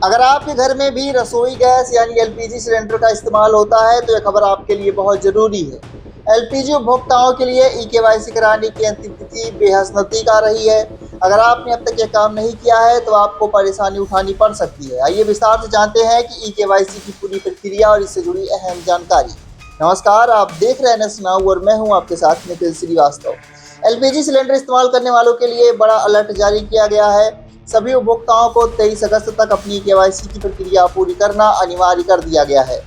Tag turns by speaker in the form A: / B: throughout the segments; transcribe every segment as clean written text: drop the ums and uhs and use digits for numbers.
A: अगर आपके घर में भी रसोई गैस यानी एलपीजी सिलेंडर का इस्तेमाल होता है तो यह खबर आपके लिए बहुत ज़रूरी है। एलपीजी उपभोक्ताओं के लिए ई-केवाईसी कराने की अंतिम तिथि बेहद नज़दीक आ रही है। अगर आपने अब तक यह काम नहीं किया है तो आपको परेशानी उठानी पड़ सकती है। आइए विस्तार से जानते हैं कि ई-केवाईसी की पूरी प्रक्रिया और इससे जुड़ी अहम जानकारी। नमस्कार, आप देख रहे हैं नेशन नाउ और मैं हूं आपके साथ निखिल श्रीवास्तव। एलपीजी सिलेंडर इस्तेमाल करने वालों के लिए बड़ा अलर्ट जारी किया गया है। सभी उपभोक्ताओं को 23 अगस्त तक अपनी केवाईसी की प्रक्रिया पूरी करना अनिवार्य कर दिया गया है।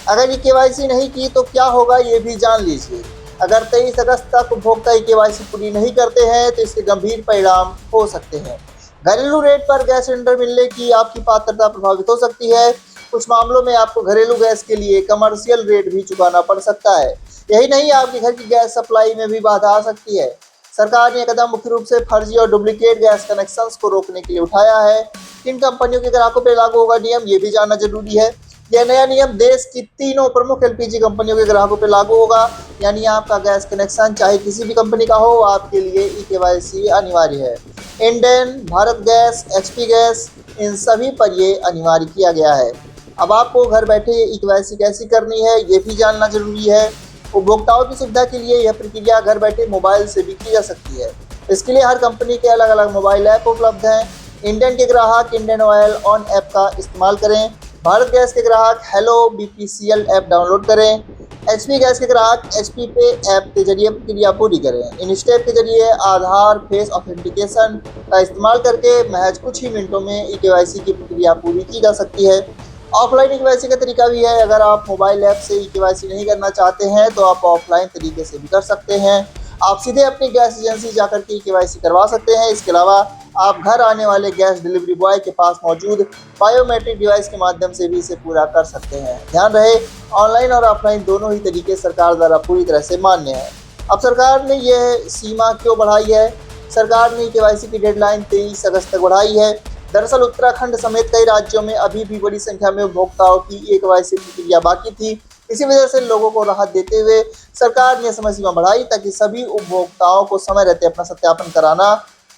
A: अगर ये केवाईसी नहीं की तो क्या होगा, ये भी जान लीजिए। अगर 23 अगस्त तक उपभोक्ता ये केवाईसी पूरी नहीं करते हैं तो इसके गंभीर परिणाम हो सकते हैं। घरेलू रेट पर गैस सिलेंडर मिलने की आपकी पात्रता प्रभावित हो सकती है। कुछ मामलों में आपको घरेलू गैस के लिए कमर्शियल रेट भी चुकाना पड़ सकता है। यही नहीं, आपके घर की गैस सप्लाई में भी बाधा आ सकती है। सरकार ने यह कदम मुख्य रूप से फर्जी और डुप्लीकेट गैस कनेक्शंस को रोकने के लिए उठाया है। किन कंपनियों के ग्राहकों पर लागू होगा नियम, ये भी जानना जरूरी है। यह नया नियम देश की तीनों प्रमुख एलपीजी कंपनियों के ग्राहकों पर लागू होगा। यानी आपका गैस कनेक्शन चाहे किसी भी कंपनी का हो, आपके लिए ई-केवाईसी अनिवार्य है। Indane, Bharat gas, HP gas, इन सभी पर ये अनिवार्य किया गया है। अब आपको घर बैठे ई-केवाईसी कैसे करनी है, ये भी जानना जरूरी है। उपभोक्ताओं की सुविधा के लिए यह प्रक्रिया घर बैठे मोबाइल से भी की जा सकती है। इसके लिए हर कंपनी के अलग अलग मोबाइल ऐप उपलब्ध हैं। इंडियन के ग्राहक इंडियन ऑयल ऑन ऐप का इस्तेमाल करें। भारत गैस के ग्राहक हेलो बीपीसीएल ऐप डाउनलोड करें। एचपी गैस के ग्राहक एचपी पे ऐप के जरिए प्रक्रिया पूरी करें। इन स्टेप के जरिए आधार फेस ऑथेंटिकेशन का इस्तेमाल करके महज कुछ ही मिनटों में ई-केवाईसी की प्रक्रिया पूरी की जा सकती है। ऑफलाइन ई-केवाईसी का तरीका भी है। अगर आप मोबाइल ऐप से ई-केवाईसी नहीं करना चाहते हैं तो आप ऑफलाइन तरीके से भी कर सकते हैं। आप सीधे अपनी गैस एजेंसी जाकर के ई-केवाईसी करवा सकते हैं। इसके अलावा आप घर आने वाले गैस डिलीवरी बॉय के पास मौजूद बायोमेट्रिक डिवाइस के माध्यम से भी इसे पूरा कर सकते हैं। ध्यान रहे, ऑनलाइन और ऑफलाइन दोनों ही तरीके सरकार द्वारा पूरी तरह से मान्य है। अब सरकार ने यह सीमा क्यों बढ़ाई है? सरकार ने ई-केवाईसी की डेडलाइन 23 अगस्त तक बढ़ाई है। दरअसल उत्तराखंड समेत कई राज्यों में अभी भी बड़ी संख्या में उपभोक्ताओं की ई-केवाईसी प्रक्रिया बाकी थी। इसी वजह से लोगों को राहत देते हुए सरकार ने समय सीमा बढ़ाई ताकि सभी उपभोक्ताओं को समय रहते अपना सत्यापन कराना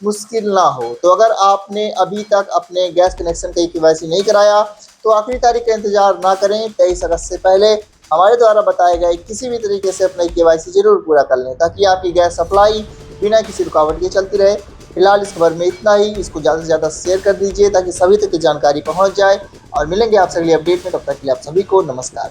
A: मुश्किल ना हो। तो अगर आपने अभी तक अपने गैस कनेक्शन का ई-केवाईसी नहीं कराया तो आखिरी तारीख का इंतजार ना करें। 23 अगस्त से पहले हमारे द्वारा बताए गए किसी भी तरीके से अपना ई-केवाईसी जरूर पूरा कर लें ताकि आपकी गैस सप्लाई बिना किसी रुकावट के चलती रहे। फिलहाल इस खबर में इतना ही। इसको ज़्यादा से ज़्यादा शेयर कर दीजिए ताकि सभी तक की जानकारी पहुंच जाए और मिलेंगे आपसे अगली अपडेट में। तब तक के लिए आप सभी को नमस्कार।